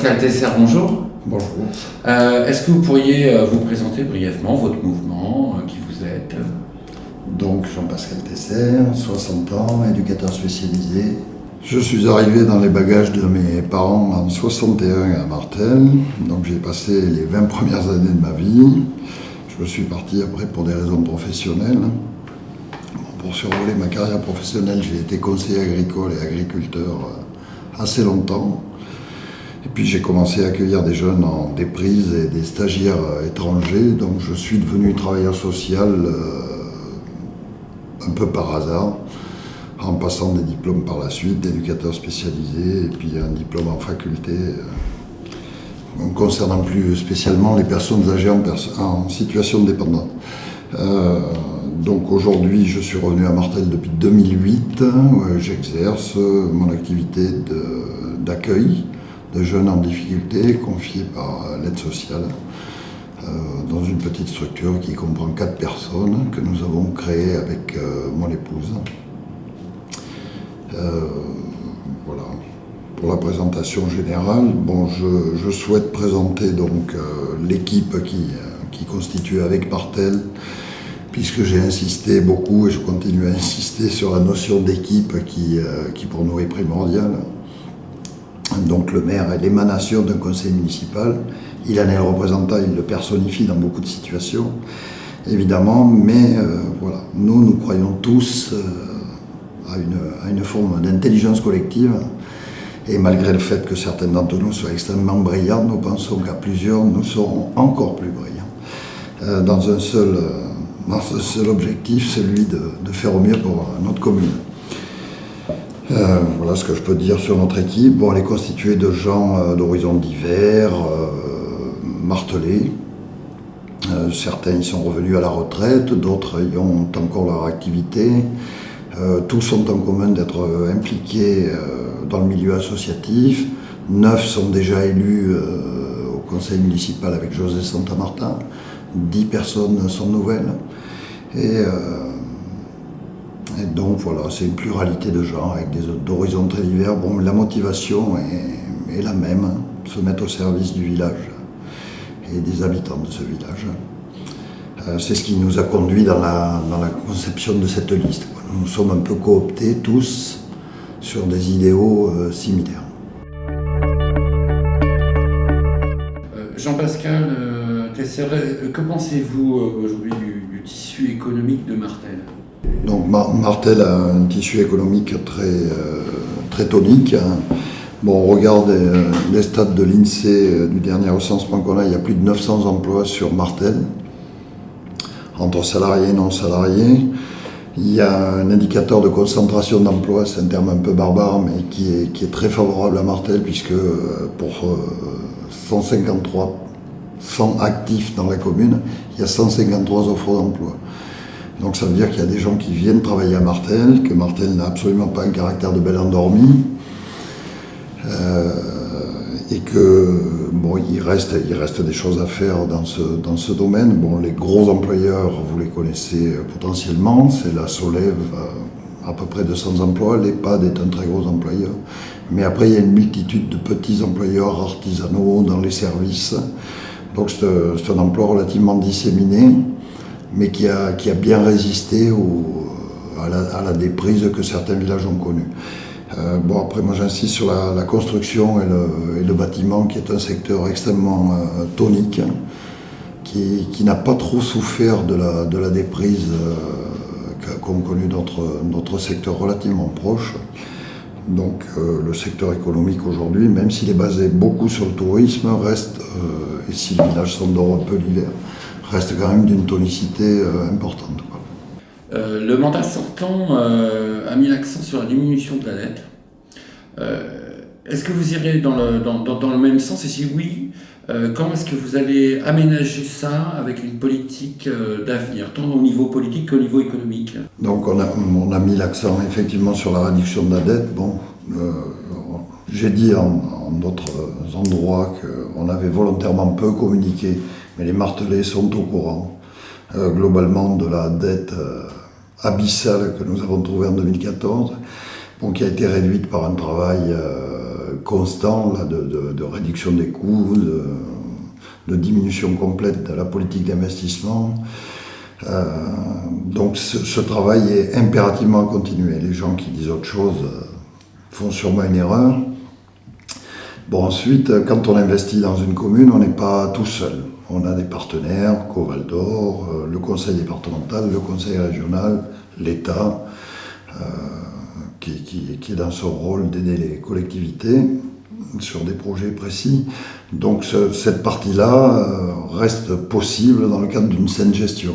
Jean-Pascal Tesser, bonjour. Bonjour. Est-ce que vous pourriez vous présenter brièvement votre mouvement, qui vous êtes? Donc Jean-Pascal Tesser, 60 ans, éducateur spécialisé. Je suis arrivé dans les bagages de mes parents en 61 à Martel, donc j'ai passé les 20 premières années de ma vie. Je suis parti après pour des raisons professionnelles. Pour survoler ma carrière professionnelle, j'ai été conseiller agricole et agriculteur assez longtemps. Et puis j'ai commencé à accueillir des jeunes en déprise et des stagiaires étrangers, donc je suis devenu travailleur social un peu par hasard, en passant des diplômes par la suite, d'éducateur spécialisé, et puis un diplôme en faculté, concernant plus spécialement les personnes âgées en situation de dépendance. Donc aujourd'hui, je suis revenu à Martel depuis 2008, où j'exerce mon activité d'accueil de jeunes en difficulté, confiés par l'aide sociale, dans une petite structure qui comprend 4 personnes que nous avons créées avec mon épouse. Voilà, pour la présentation générale. Bon, je souhaite présenter donc l'équipe qui constitue avec Martel, puisque j'ai insisté beaucoup et je continue à insister sur la notion d'équipe qui pour nous est primordiale. Donc le maire est l'émanation d'un conseil municipal, il en est le représentant, il le personnifie dans beaucoup de situations, évidemment, mais voilà, nous croyons tous à une forme d'intelligence collective, et malgré le fait que certains d'entre nous soient extrêmement brillants, nous pensons qu'à plusieurs, nous serons encore plus brillants, dans un seul objectif, celui de faire au mieux pour notre commune. Voilà ce que je peux dire sur notre équipe. Bon, elle est constituée de gens d'horizons divers, martelés. Certains y sont revenus à la retraite, d'autres y ont encore leur activité. Tous ont en commun d'être impliqués dans le milieu associatif. 9 sont déjà élus au conseil municipal avec José Santa-Martin. 10 personnes sont nouvelles. Et donc voilà, c'est une pluralité de gens avec d'horizons très divers. Bon, la motivation est la même, se mettre au service du village et des habitants de ce village. C'est ce qui nous a conduit dans la conception de cette liste. Nous sommes un peu cooptés tous sur des idéaux similaires. Jean-Pascal Tesser, que pensez-vous aujourd'hui du tissu économique de Martel? Donc Martel a un tissu économique très tonique. Bon, on regarde les stats de l'INSEE du dernier recensement qu'on a, il y a plus de 900 emplois sur Martel, entre salariés et non salariés. Il y a un indicateur de concentration d'emplois, c'est un terme un peu barbare, mais qui est très favorable à Martel, puisque pour 100 actifs dans la commune, il y a 153 offres d'emploi. Donc ça veut dire qu'il y a des gens qui viennent travailler à Martel, que Martel n'a absolument pas un caractère de belle endormie, et que bon, il reste des choses à faire dans ce domaine. Bon, les gros employeurs, vous les connaissez potentiellement, c'est la Solève, à peu près 200 emplois, l'EHPAD est un très gros employeur. Mais après, il y a une multitude de petits employeurs artisanaux dans les services. Donc c'est un emploi relativement disséminé, mais qui a bien résisté à la déprise que certains villages ont connue. Bon, après, moi j'insiste sur la construction et le bâtiment, qui est un secteur extrêmement tonique, qui n'a pas trop souffert de la déprise qu'ont connu d'autres secteurs relativement proches. Donc le secteur économique aujourd'hui, même s'il est basé beaucoup sur le tourisme, reste, et si les villages s'endorment un peu l'hiver, reste quand même d'une tonicité importante. Le mandat sortant a mis l'accent sur la diminution de la dette. Est-ce que vous irez dans le même sens? Et si oui, comment est-ce que vous allez aménager ça avec une politique d'avenir, tant au niveau politique qu'au niveau économique? Donc on a mis l'accent effectivement sur la réduction de la dette. Bon, j'ai dit en d'autres endroits qu'on avait volontairement peu communiqué, mais les Martelais sont au courant globalement de la dette abyssale que nous avons trouvée en 2014, bon, qui a été réduite par un travail constant là, de réduction des coûts, de diminution complète de la politique d'investissement. Donc ce travail est impérativement à continuer. Les gens qui disent autre chose font sûrement une erreur. Bon, ensuite, quand on investit dans une commune, on n'est pas tout seul. On a des partenaires, Coval d'Or, le conseil départemental, le conseil régional, l'État, qui est dans son rôle d'aider les collectivités sur des projets précis. Donc cette partie-là reste possible dans le cadre d'une saine gestion.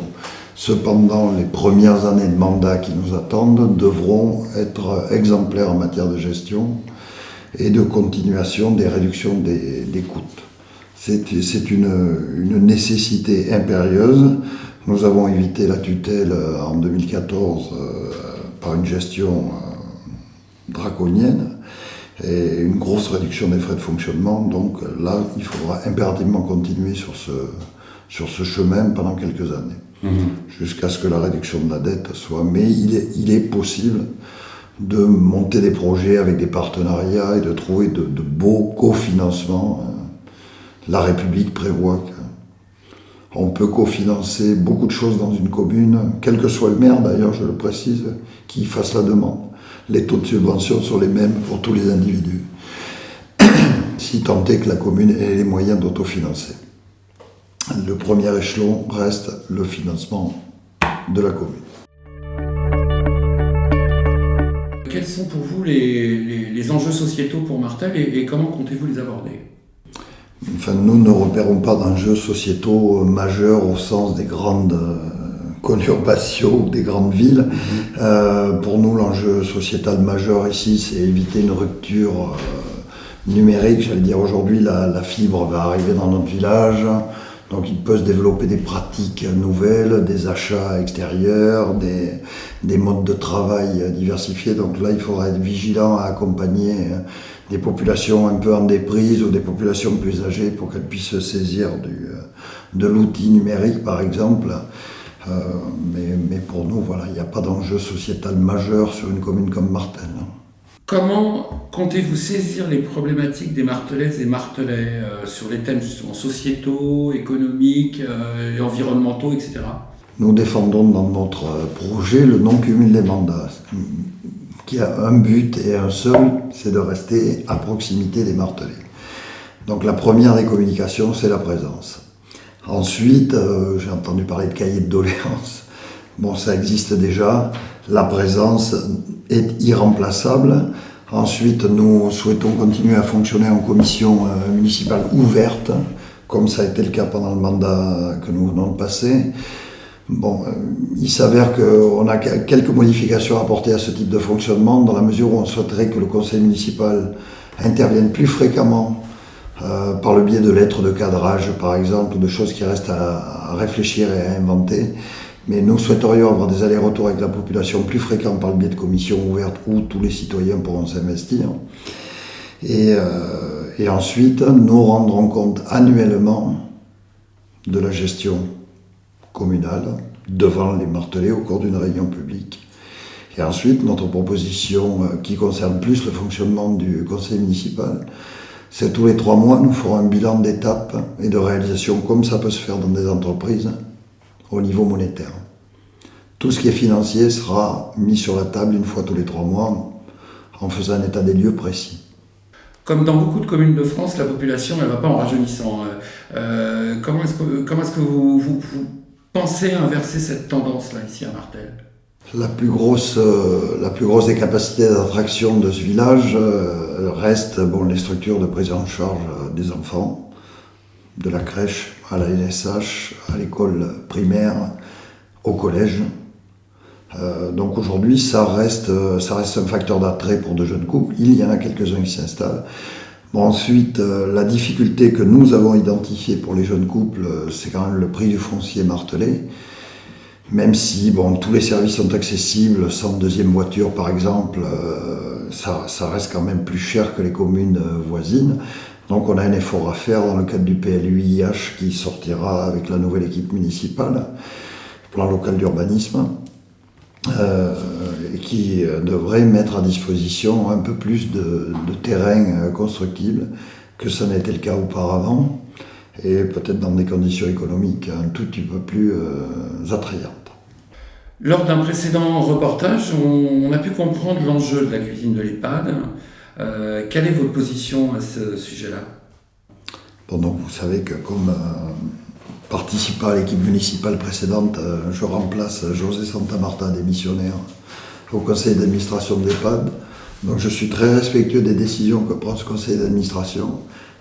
Cependant, les premières années de mandat qui nous attendent devront être exemplaires en matière de gestion et de continuation des réductions des coûts. C'est une nécessité impérieuse. Nous avons évité la tutelle en 2014 par une gestion draconienne et une grosse réduction des frais de fonctionnement. Donc là, il faudra impérativement continuer sur ce chemin pendant quelques années, jusqu'à ce que la réduction de la dette soit. Mais il est possible de monter des projets avec des partenariats et de trouver de beaux cofinancements. La République prévoit qu'on peut cofinancer beaucoup de choses dans une commune, quel que soit le maire d'ailleurs, je le précise, qui fasse la demande. Les taux de subvention sont les mêmes pour tous les individus, si tant est que la commune ait les moyens d'autofinancer. Le premier échelon reste le financement de la commune. Quels sont pour vous les enjeux sociétaux pour Martel et comment comptez-vous les aborder ? Enfin, nous ne repérons pas d'enjeux sociétaux majeurs au sens des grandes conurbations ou des grandes villes. Pour nous, l'enjeu sociétal majeur ici, c'est éviter une rupture numérique. J'allais dire, aujourd'hui, la fibre va arriver dans notre village. Donc il peut se développer des pratiques nouvelles, des achats extérieurs, des modes de travail diversifiés. Donc là, il faudra être vigilant à accompagner des populations un peu en déprise ou des populations plus âgées pour qu'elles puissent se saisir de l'outil numérique, par exemple. Mais pour nous, voilà, il n'y a pas d'enjeu sociétal majeur sur une commune comme Martel. Comment comptez-vous saisir les problématiques des Martelaises et Martelais sur les thèmes justement sociétaux, économiques, et environnementaux, etc. Nous défendons dans notre projet le non-cumul des mandats, qui a un but et un seul, c'est de rester à proximité des Martelais. Donc la première des communications, c'est la présence. Ensuite, j'ai entendu parler de cahier de doléances. Bon, ça existe déjà. La présence est irremplaçable. Ensuite, nous souhaitons continuer à fonctionner en commission municipale ouverte, comme ça a été le cas pendant le mandat que nous venons de passer. Bon, il s'avère qu'on a quelques modifications à apporter à ce type de fonctionnement, dans la mesure où on souhaiterait que le conseil municipal intervienne plus fréquemment par le biais de lettres de cadrage, par exemple, ou de choses qui restent à réfléchir et à inventer. Mais nous souhaiterions avoir des allers-retours avec la population plus fréquents par le biais de commissions ouvertes où tous les citoyens pourront s'investir. Et ensuite, nous rendrons compte annuellement de la gestion communale devant les Martelais au cours d'une réunion publique. Et ensuite, notre proposition qui concerne plus le fonctionnement du conseil municipal, c'est tous les 3 mois, nous ferons un bilan d'étape et de réalisation comme ça peut se faire dans des entreprises au niveau monétaire. Tout ce qui est financier sera mis sur la table une fois tous les 3 mois en faisant un état des lieux précis. Comme dans beaucoup de communes de France, la population ne va pas en rajeunissant. Comment est-ce que vous pensez inverser cette tendance-là ici à Martel ? La plus grosse des capacités d'attraction de ce village reste les structures de prise en charge des enfants, de la crèche à la LSH, à l'école primaire, au collège. Donc aujourd'hui, ça reste un facteur d'attrait pour de jeunes couples. Il y en a quelques-uns qui s'installent. Bon, ensuite, la difficulté que nous avons identifiée pour les jeunes couples, c'est quand même le prix du foncier martelais. Même si tous les services sont accessibles, sans deuxième voiture par exemple, ça reste quand même plus cher que les communes voisines. Donc on a un effort à faire dans le cadre du PLUIH qui sortira avec la nouvelle équipe municipale, plan local d'urbanisme. et qui devrait mettre à disposition un peu plus de terrain constructible que ça n'était le cas auparavant, et peut-être dans des conditions économiques un tout petit peu plus attrayantes. Lors d'un précédent reportage, on a pu comprendre l'enjeu de la cuisine de l'EHPAD. Quelle est votre position à ce sujet-là? Bon, donc vous savez que comme participant à l'équipe municipale précédente, je remplace José Santamarta, démissionnaire, au conseil d'administration de l'EHPAD. Donc je suis très respectueux des décisions que prend ce conseil d'administration.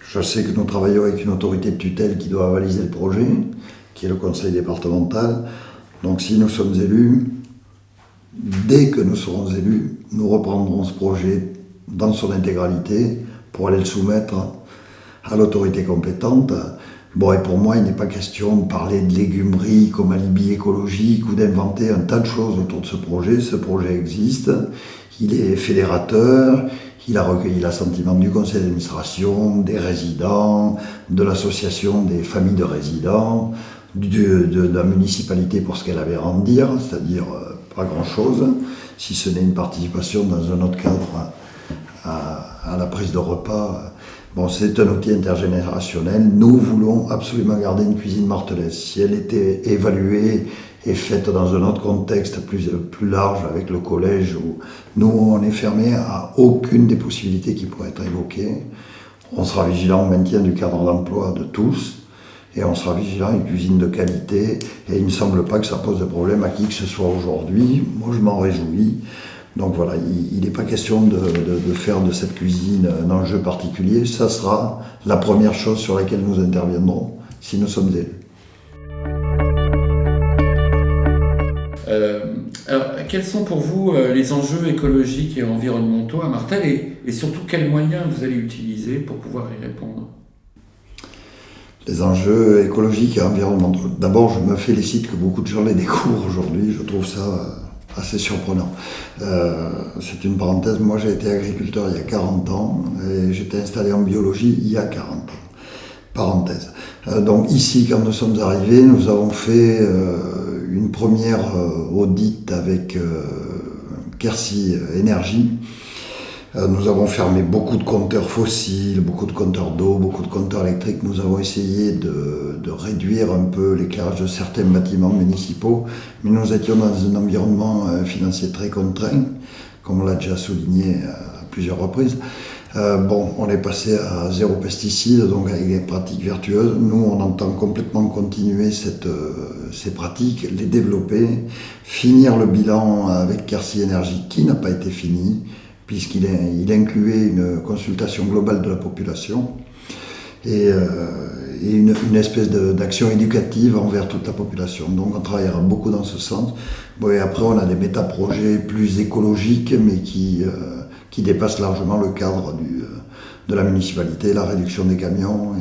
Je sais que nous travaillons avec une autorité de tutelle qui doit avaliser le projet, qui est le conseil départemental. Donc si nous sommes élus, dès que nous serons élus, nous reprendrons ce projet dans son intégralité pour aller le soumettre à l'autorité compétente. Bon, et pour moi, il n'est pas question de parler de légumerie comme alibi écologique ou d'inventer un tas de choses autour de ce projet. Ce projet existe, il est fédérateur, il a recueilli l'assentiment du conseil d'administration, des résidents, de l'association des familles de résidents, de la municipalité pour ce qu'elle avait à en dire, c'est-à-dire pas grand-chose, si ce n'est une participation dans un autre cadre à la prise de repas. Bon, c'est un outil intergénérationnel. Nous voulons absolument garder une cuisine martelaise. Si elle était évaluée et faite dans un autre contexte plus large avec le collège, où nous on est fermé à aucune des possibilités qui pourraient être évoquées. On sera vigilant au maintien du cadre d'emploi de tous. Et on sera vigilant à une cuisine de qualité, et il ne me semble pas que ça pose de problème à qui que ce soit aujourd'hui. Moi, je m'en réjouis. Donc voilà, il n'est pas question de faire de cette cuisine un enjeu particulier. Ça sera la première chose sur laquelle nous interviendrons si nous sommes élus. Alors, quels sont pour vous les enjeux écologiques et environnementaux à Martel, et surtout quels moyens vous allez utiliser pour pouvoir y répondre? Les enjeux écologiques et environnementaux. D'abord, je me félicite que beaucoup de gens les découvrent aujourd'hui. Je trouve ça assez surprenant. C'est une parenthèse. Moi, j'ai été agriculteur il y a 40 ans et j'étais installé en biologie il y a 40 ans. Parenthèse. Donc ici, quand nous sommes arrivés, nous avons fait une première audit avec Quercy Énergie. Nous avons fermé beaucoup de compteurs fossiles, beaucoup de compteurs d'eau, beaucoup de compteurs électriques. Nous avons essayé de réduire un peu l'éclairage de certains bâtiments municipaux, mais nous étions dans un environnement financier très contraint, comme on l'a déjà souligné à plusieurs reprises. On est passé à 0 pesticides, donc avec des pratiques vertueuses. Nous, on entend complètement continuer ces pratiques, les développer, finir le bilan avec Quercy Énergie qui n'a pas été fini, puisqu'il incluait une consultation globale de la population et une espèce d'action éducative envers toute la population. Donc on travaillera beaucoup dans ce sens. Bon, et après, on a des méta-projets plus écologiques, mais qui dépassent largement le cadre de la municipalité, la réduction des camions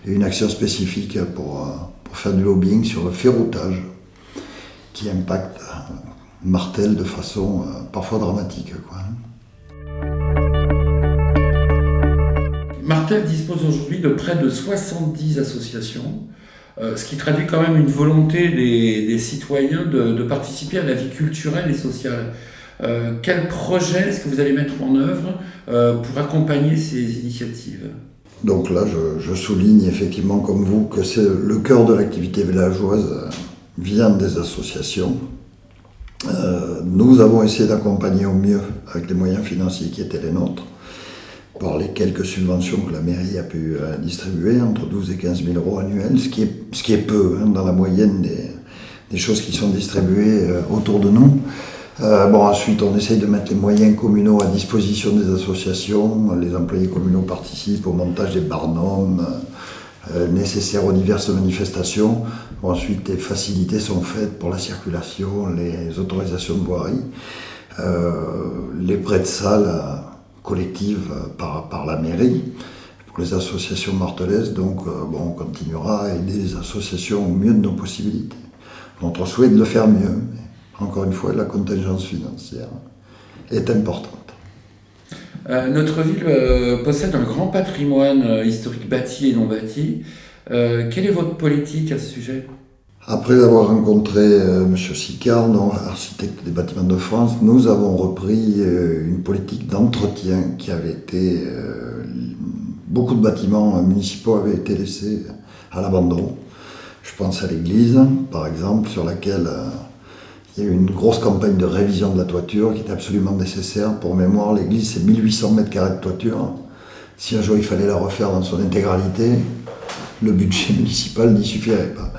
et une action spécifique pour faire du lobbying sur le ferroutage qui impacte Martel de façon parfois dramatique, quoi. Martel dispose aujourd'hui de près de 70 associations, ce qui traduit quand même une volonté des citoyens de participer à la vie culturelle et sociale. Quel projet est-ce que vous allez mettre en œuvre pour accompagner ces initiatives? Donc là, je souligne effectivement comme vous que c'est le cœur de l'activité villageoise vient des associations. Nous avons essayé d'accompagner au mieux avec les moyens financiers qui étaient les nôtres, par les quelques subventions que la mairie a pu distribuer, entre 12 et 15 000 euros annuels, ce qui est peu dans la moyenne des choses qui sont distribuées autour de nous. Ensuite, on essaye de mettre les moyens communaux à disposition des associations. Les employés communaux participent au montage des barnums nécessaires aux diverses manifestations. Ensuite, des facilités sont faites pour la circulation, les autorisations de voirie, les prêts de salles collectives par la mairie pour les associations martelaises. Donc, on continuera à aider les associations au mieux de nos possibilités. Notre souhait est de le faire mieux. Encore une fois, la contingence financière est importante. Notre ville possède un grand patrimoine historique bâti et non bâti. Quelle est votre politique à ce sujet ? Après avoir rencontré M. Sicard, architecte des bâtiments de France, nous avons repris une politique d'entretien qui avait été... beaucoup de bâtiments municipaux avaient été laissés à l'abandon. Je pense à l'église, par exemple, sur laquelle il y a eu une grosse campagne de révision de la toiture qui était absolument nécessaire. Pour mémoire, l'église, c'est 1800 m² de toiture. Si un jour il fallait la refaire dans son intégralité, le budget municipal n'y suffirait pas.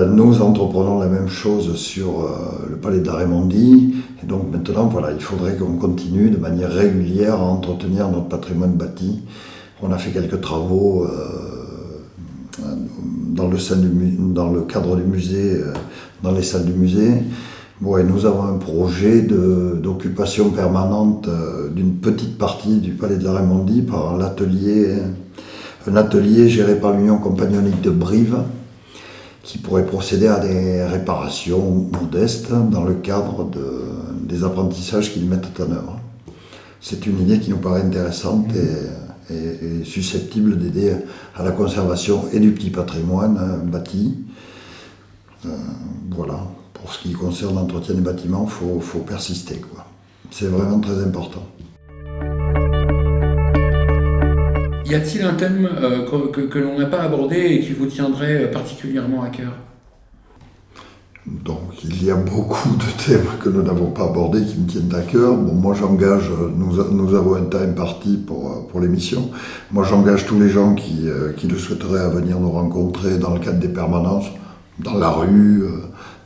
Nous entreprenons la même chose sur le palais d'Arémondy. Et donc maintenant, voilà, il faudrait qu'on continue de manière régulière à entretenir notre patrimoine bâti. On a fait quelques travaux dans le cadre du musée, dans les salles du musée. Bon, et nous avons un projet d'occupation permanente d'une petite partie du palais de l'Arémondy par un atelier géré par l'Union compagnonnique de Brive, qui pourrait procéder à des réparations modestes dans le cadre des apprentissages qu'ils mettent en œuvre. C'est une idée qui nous paraît intéressante et susceptible d'aider à la conservation et du petit patrimoine bâti. Voilà, pour ce qui concerne l'entretien des bâtiments, il faut persister, quoi. C'est vraiment très important. Y a-t-il un thème que l'on n'a pas abordé et qui vous tiendrait particulièrement à cœur? Donc il y a beaucoup de thèmes que nous n'avons pas abordés qui me tiennent à cœur. Bon, moi j'engage, nous avons un temps imparti pour l'émission. Moi j'engage tous les gens qui le souhaiteraient à venir nous rencontrer dans le cadre des permanences, dans la rue,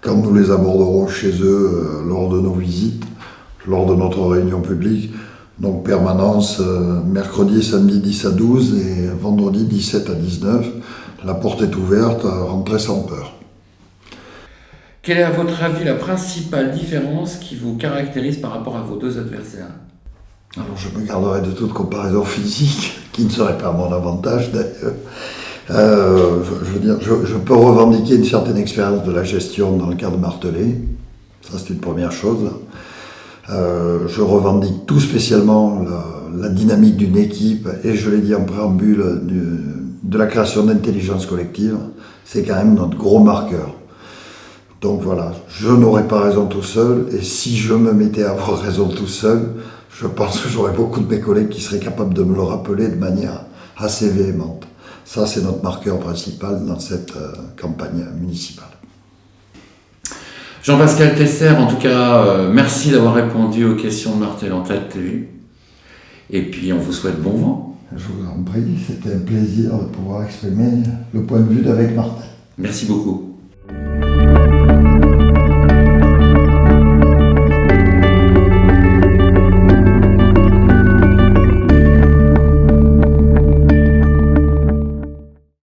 quand nous les aborderons chez eux lors de nos visites, lors de notre réunion publique. Donc permanence mercredi et samedi 10 à 12 et vendredi 17 à 19. La porte est ouverte, rentrez sans peur. Quelle est à votre avis la principale différence qui vous caractérise par rapport à vos deux adversaires? Alors je me garderai de toute comparaison physique, qui ne serait pas à mon avantage d'ailleurs. Je peux revendiquer une certaine expérience de la gestion dans le cadre de Martelet. Ça c'est une première chose. Je revendique tout spécialement la dynamique d'une équipe et je l'ai dit en préambule de la création d'intelligence collective. C'est quand même notre gros marqueur. Donc voilà, je n'aurais pas raison tout seul et si je me mettais à avoir raison tout seul, je pense que j'aurais beaucoup de mes collègues qui seraient capables de me le rappeler de manière assez véhémente. Ça, c'est notre marqueur principal dans cette campagne municipale. Jean-Pascal Tesser, en tout cas, merci d'avoir répondu aux questions de Martel en Tête TV. Et puis, on vous souhaite bon vent. Je vous en prie, c'était un plaisir de pouvoir exprimer le point de vue d'avec Martel. Merci beaucoup.